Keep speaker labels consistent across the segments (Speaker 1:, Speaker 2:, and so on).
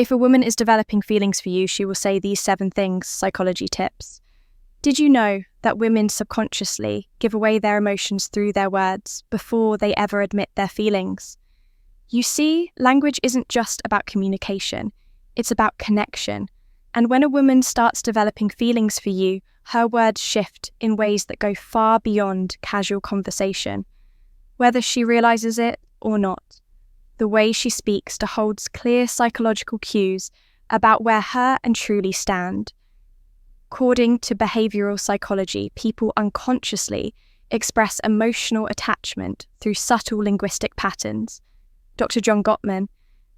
Speaker 1: If a woman is developing feelings for you, she will say these 7 things, psychology tips. Did you know that women subconsciously give away their emotions through their words before they ever admit their feelings? You see, language isn't just about communication, it's about connection. And when a woman starts developing feelings for you, her words shift in ways that go far beyond casual conversation. Whether she realizes it or not, the way she speaks holds clear psychological cues about where her and truly stand. According to behavioral psychology, people unconsciously express emotional attachment through subtle linguistic patterns. Dr. John Gottman,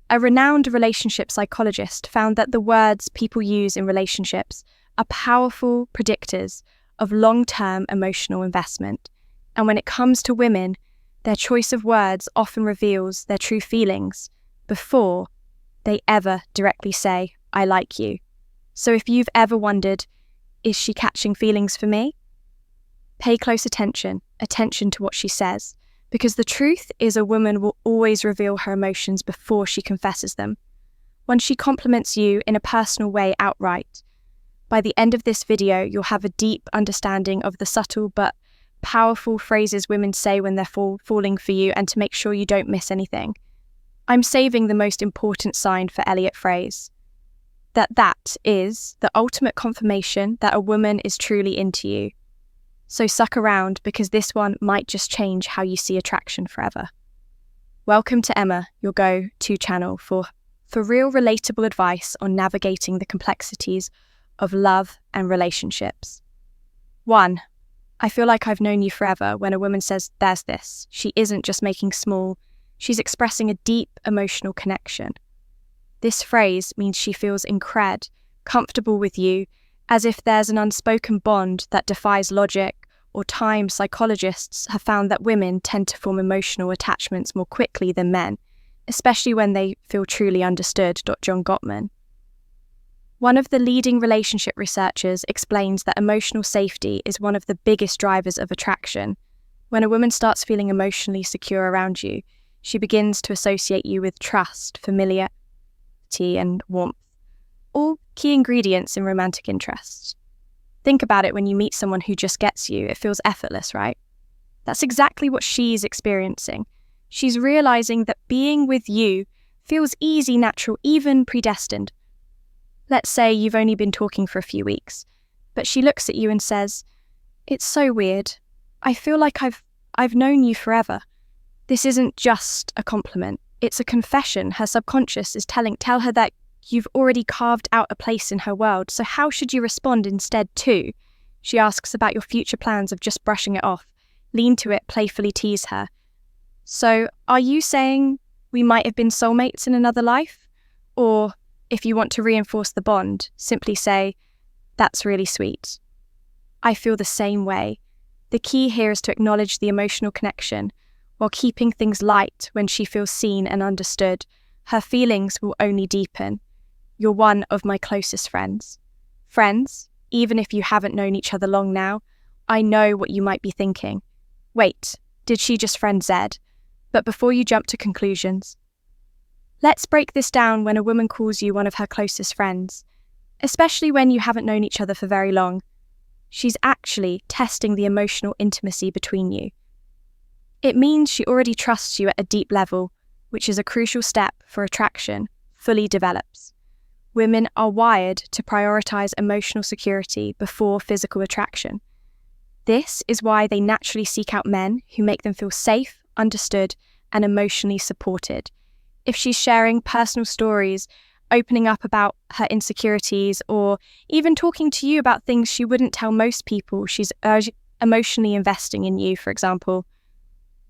Speaker 1: a renowned relationship psychologist, found that the words people use in relationships are powerful predictors of long-term emotional investment. And when it comes to women, their choice of words often reveals their true feelings before they ever directly say, "I like you." So if you've ever wondered, is she catching feelings for me? Pay close attention to what she says, because the truth is a woman will always reveal her emotions before she confesses them. When she compliments you in a personal way outright, by the end of this video, you'll have a deep understanding of the subtle but powerful phrases women say when they're falling for you, and to make sure you don't miss anything. I'm saving the most important sign for Elliot phrase. That is the ultimate confirmation that a woman is truly into you. So suck around, because this one might just change how you see attraction forever. Welcome to Emma, your go-to channel for real relatable advice on navigating the complexities of love and relationships. 1. I feel like I've known you forever. When a woman says there's this, she isn't just making small, she's expressing a deep emotional connection. This phrase means she feels comfortable with you, as if there's an unspoken bond that defies logic or time. Psychologists have found that women tend to form emotional attachments more quickly than men, especially when they feel truly understood. John Gottman, one of the leading relationship researchers, explains that emotional safety is one of the biggest drivers of attraction. When a woman starts feeling emotionally secure around you, she begins to associate you with trust, familiarity, and warmth, all key ingredients in romantic interests. Think about it: when you meet someone who just gets you, it feels effortless, right? That's exactly what she's experiencing. She's realizing that being with you feels easy, natural, even predestined. Let's say you've only been talking for a few weeks, but she looks at you and says, "It's so weird. I feel like I've known you forever." This isn't just a compliment, it's a confession. Her subconscious is tell her that you've already carved out a place in her world. So how should you respond instead? 2. She asks about your future plans of just brushing it off. Lean to it, playfully tease her. "So, are you saying we might have been soulmates in another life?" Or, if you want to reinforce the bond, simply say, "That's really sweet. I feel the same way." The key here is to acknowledge the emotional connection while keeping things light. When she feels seen and understood, her feelings will only deepen. You're one of my closest friends. Friends, even if you haven't known each other long now, I know what you might be thinking. Wait, did she just friend Z? But before you jump to conclusions, let's break this down. When a woman calls you one of her closest friends, especially when you haven't known each other for very long, she's actually testing the emotional intimacy between you. It means she already trusts you at a deep level, which is a crucial step for attraction fully develops. Women are wired to prioritize emotional security before physical attraction. This is why they naturally seek out men who make them feel safe, understood, and emotionally supported. If she's sharing personal stories, opening up about her insecurities, or even talking to you about things she wouldn't tell most people, she's emotionally investing in you. For example,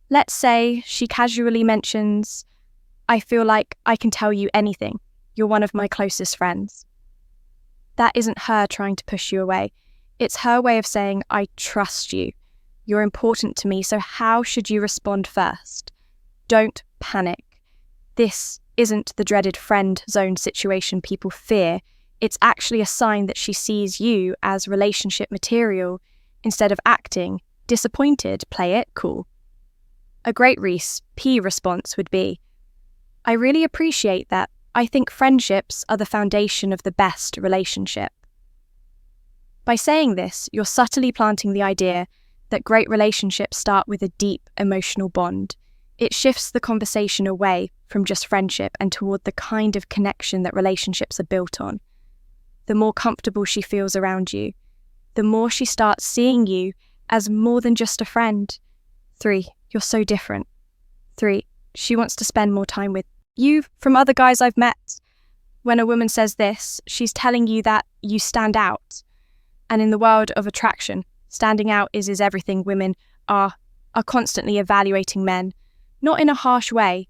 Speaker 1: let's say she casually mentions, "I feel like I can tell you anything. You're one of my closest friends." That isn't her trying to push you away. It's her way of saying, "I trust you. You're important to me." So how should you respond first? Don't panic. This isn't the dreaded friend zone situation people fear. It's actually a sign that she sees you as relationship material instead of acting disappointed. Play it cool. A great response would be, "I really appreciate that I think friendships are the foundation of the best relationship. By saying this, you're subtly planting the idea that great relationships start with a deep emotional bond. It shifts the conversation away from just friendship and toward the kind of connection that relationships are built on. The more comfortable she feels around you, the more she starts seeing you as more than just a friend. 3, you're so different. 3, she wants to spend more time with you from other guys I've met. When a woman says this, she's telling you that you stand out. And in the world of attraction, standing out is everything. Women are constantly evaluating men, not in a harsh way,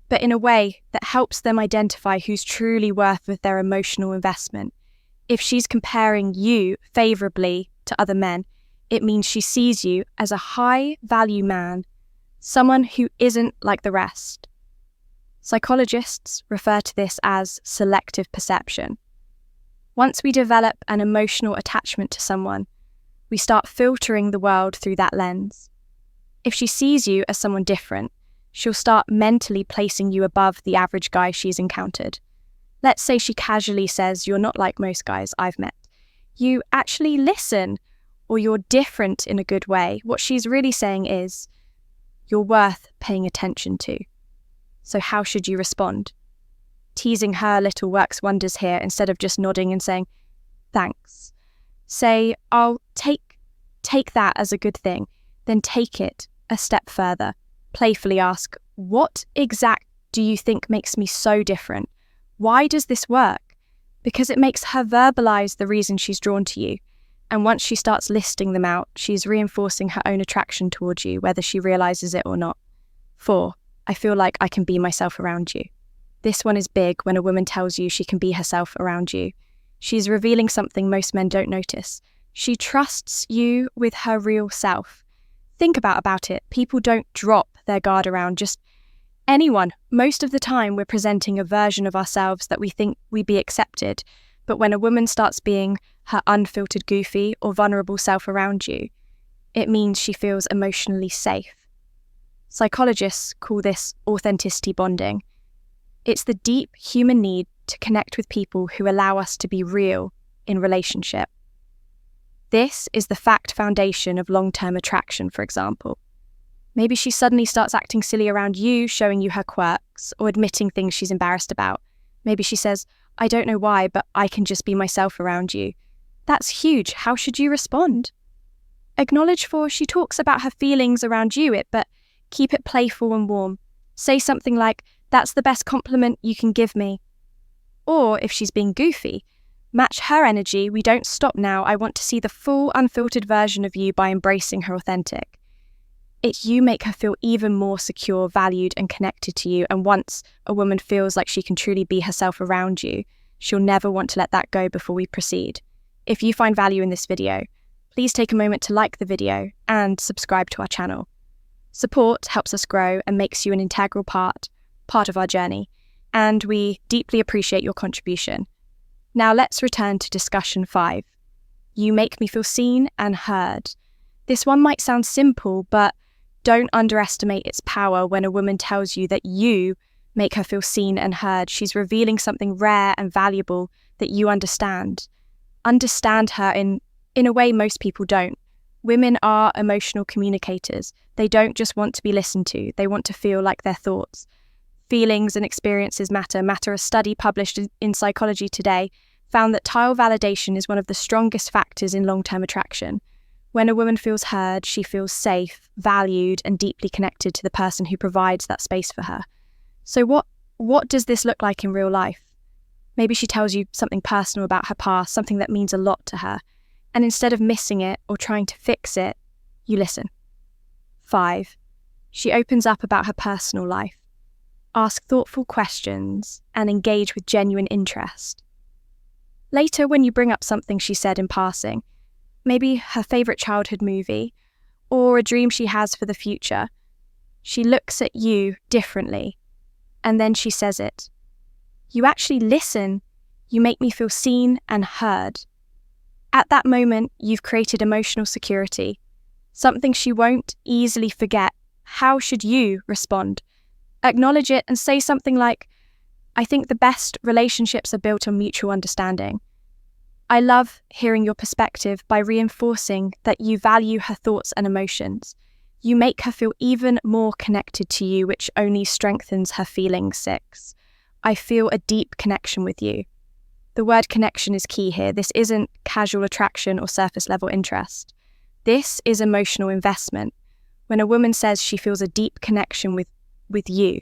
Speaker 1: but in a way that helps them identify who's truly worth their emotional investment. If she's comparing you favorably to other men, it means she sees you as a high-value man, someone who isn't like the rest. Psychologists refer to this as selective perception. Once we develop an emotional attachment to someone, we start filtering the world through that lens. If she sees you as someone different, she'll start mentally placing you above the average guy she's encountered. Let's say she casually says, "You're not like most guys I've met. You actually listen," or "You're different in a good way." What she's really saying is, "You're worth paying attention to." So how should you respond? Teasing her a little works wonders here. Instead of just nodding and saying, "Thanks," say, "I'll take that as a good thing." Then take it a step further. Playfully ask, "What exact do you think makes me so different? Why does this work?" Because it makes her verbalize the reason she's drawn to you. And once she starts listing them out, she's reinforcing her own attraction towards you, whether she realizes it or not. 4, I feel like I can be myself around you. This one is big when a woman tells you she can be herself around you. She's revealing something most men don't notice. She trusts you with her real self. Think about it. People don't drop their guard around just anyone. Most of the time, we're presenting a version of ourselves that we think we be accepted. But when a woman starts being her unfiltered, goofy, or vulnerable self around you, it means she feels emotionally safe. Psychologists call this authenticity bonding. It's the deep human need to connect with people who allow us to be real in relationship. This is the fact foundation of long-term attraction, for example. Maybe she suddenly starts acting silly around you, showing you her quirks, or admitting things she's embarrassed about. Maybe she says, "I don't know why, but I can just be myself around you." That's huge. How should you respond? Acknowledge she talks about her feelings around you, but keep it playful and warm. Say something like, "That's the best compliment you can give me." Or if she's being goofy, match her energy. "We don't stop now. I want to see the full, unfiltered version of you," by embracing her authentic. You make her feel even more secure, valued, and connected to you. And once a woman feels like she can truly be herself around you, she'll never want to let that go before we proceed. If you find value in this video, please take a moment to like the video and subscribe to our channel. Support helps us grow and makes you an integral part of our journey, and we deeply appreciate your contribution. Now let's return to discussion 5. You make me feel seen and heard. This one might sound simple, but don't underestimate its power. When a woman tells you that you make her feel seen and heard, she's revealing something rare and valuable that you understand. Understand her in a way most people don't. Women are emotional communicators. They don't just want to be listened to. They want to feel like their thoughts, feelings and experiences matter. A study published in Psychology Today found that tile validation is one of the strongest factors in long-term attraction. When a woman feels heard, she feels safe, valued, and deeply connected to the person who provides that space for her. So what does this look like in real life? Maybe she tells you something personal about her past, something that means a lot to her. And instead of missing it or trying to fix it, you listen. 5, she opens up about her personal life. Ask thoughtful questions and engage with genuine interest. Later, when you bring up something she said in passing, maybe her favourite childhood movie, or a dream she has for the future, she looks at you differently, and then she says it. You actually listen. You make me feel seen and heard. At that moment, you've created emotional security, something she won't easily forget. How should you respond? Acknowledge it and say something like, I think the best relationships are built on mutual understanding. I love hearing your perspective by reinforcing that you value her thoughts and emotions. You make her feel even more connected to you, which only strengthens her feeling. 6. I feel a deep connection with you. The word connection is key here. This isn't casual attraction or surface level interest. This is emotional investment. When a woman says she feels a deep connection with you,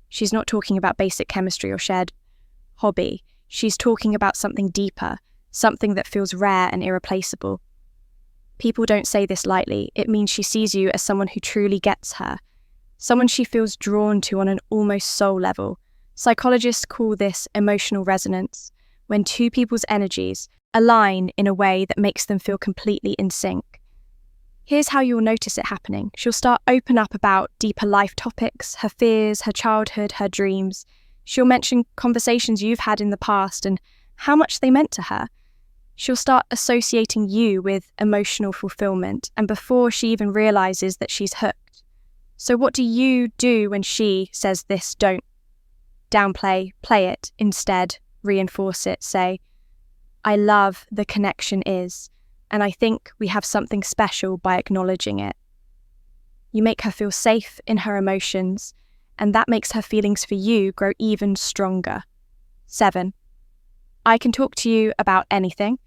Speaker 1: she's not talking about basic chemistry or shared hobby. She's talking about something deeper, something that feels rare and irreplaceable. People don't say this lightly. It means she sees you as someone who truly gets her, someone she feels drawn to on an almost soul level. Psychologists call this emotional resonance, when two people's energies align in a way that makes them feel completely in sync. Here's how you'll notice it happening. She'll start open up about deeper life topics, her fears, her childhood, her dreams. She'll mention conversations you've had in the past and how much they meant to her. She'll start associating you with emotional fulfillment, and before she even realizes that she's hooked. So what do you do when she says this? Don't downplay, play it. Instead, reinforce it. Say, I love the connection is, and I think we have something special by acknowledging it. You make her feel safe in her emotions, and that makes her feelings for you grow even stronger. 7. I can talk to you about anything.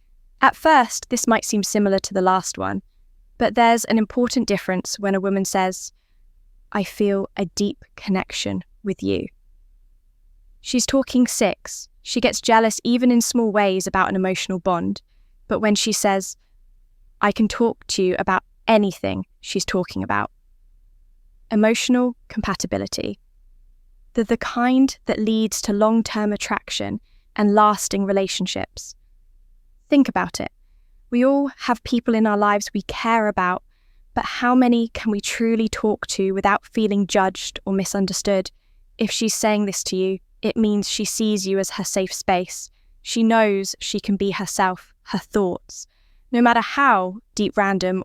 Speaker 1: At first, this might seem similar to the last one, but there's an important difference when a woman says, I feel a deep connection with you. She's talking 6. She gets jealous even in small ways about an emotional bond, but when she says, I can talk to you about anything, she's talking about emotional compatibility. The kind that leads to long-term attraction and lasting relationships. Think about it. We all have people in our lives we care about, but how many can we truly talk to without feeling judged or misunderstood? If she's saying this to you, it means she sees you as her safe space. She knows she can be herself, her thoughts, no matter how deep, random,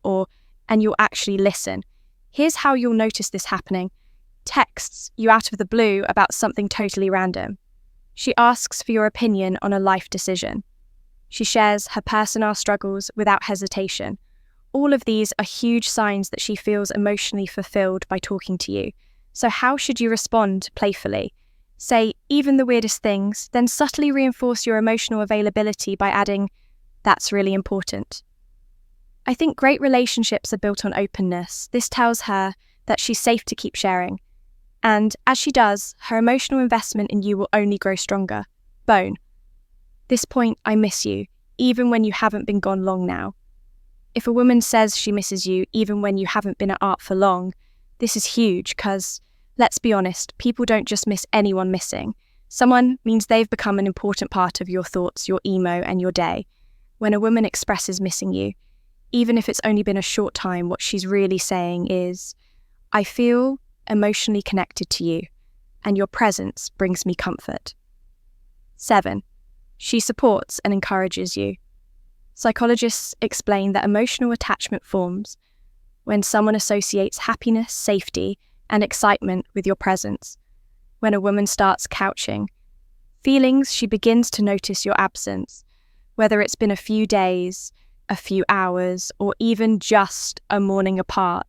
Speaker 1: and you'll actually listen. Here's how you'll notice this happening. Texts you out of the blue about something totally random. She asks for your opinion on a life decision. She shares her personal struggles without hesitation. All of these are huge signs that she feels emotionally fulfilled by talking to you. So how should you respond playfully? Say even the weirdest things, then subtly reinforce your emotional availability by adding, that's really important. I think great relationships are built on openness. This tells her that she's safe to keep sharing. And as she does, her emotional investment in you will only grow stronger. Bone. This point, I miss you, even when you haven't been gone long now. If a woman says she misses you, even when you haven't been at art for long, this is huge because, let's be honest, people don't just miss anyone missing. Someone means they've become an important part of your thoughts, your emo, and your day. When a woman expresses missing you, even if it's only been a short time, what she's really saying is, I feel emotionally connected to you, and your presence brings me comfort. 7. She supports and encourages you. Psychologists explain that emotional attachment forms when someone associates happiness, safety, and excitement with your presence. When a woman starts couching feelings, she begins to notice your absence, whether it's been a few days, a few hours, or even just a morning apart.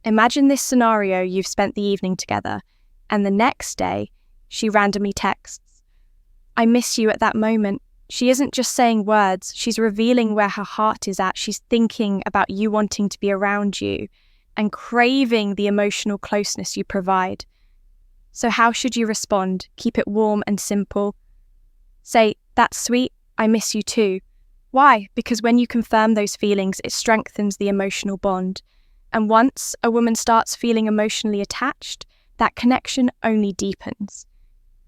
Speaker 1: Imagine this scenario: you've spent the evening together, and the next day, she randomly texts, I miss you at that moment. She isn't just saying words, she's revealing where her heart is at. She's thinking about you wanting to be around you and craving the emotional closeness you provide. So how should you respond? Keep it warm and simple. Say, that's sweet, I miss you too. Why? Because when you confirm those feelings, it strengthens the emotional bond. And once a woman starts feeling emotionally attached, that connection only deepens.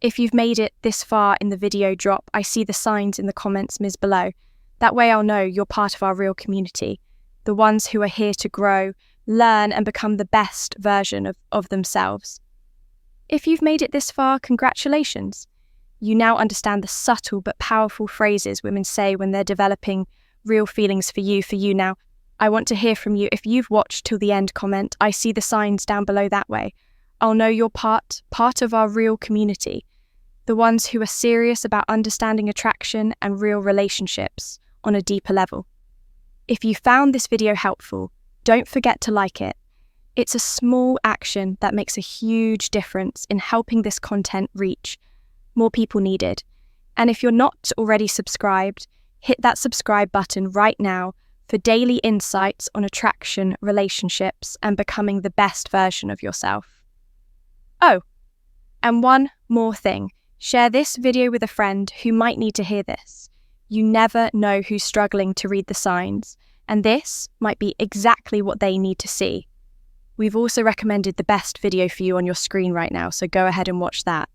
Speaker 1: If you've made it this far in the video drop, I see the signs in the comments below. That way I'll know you're part of our real community, the ones who are here to grow, learn, and become the best version of themselves. If you've made it this far, congratulations. You now understand the subtle but powerful phrases women say when they're developing real feelings for you now. I want to hear from you. If you've watched till the end, comment, I see the signs down below that way. I'll know you're part of our real community. the ones who are serious about understanding attraction and real relationships on a deeper level. If you found this video helpful, don't forget to like it. It's a small action that makes a huge difference in helping this content reach more people needed. And if you're not already subscribed, hit that subscribe button right now for daily insights on attraction, relationships, and becoming the best version of yourself. Oh, and one more thing. Share this video with a friend who might need to hear this. You never know who's struggling to read the signs, and this might be exactly what they need to see. We've also recommended the best video for you on your screen right now, so go ahead and watch that.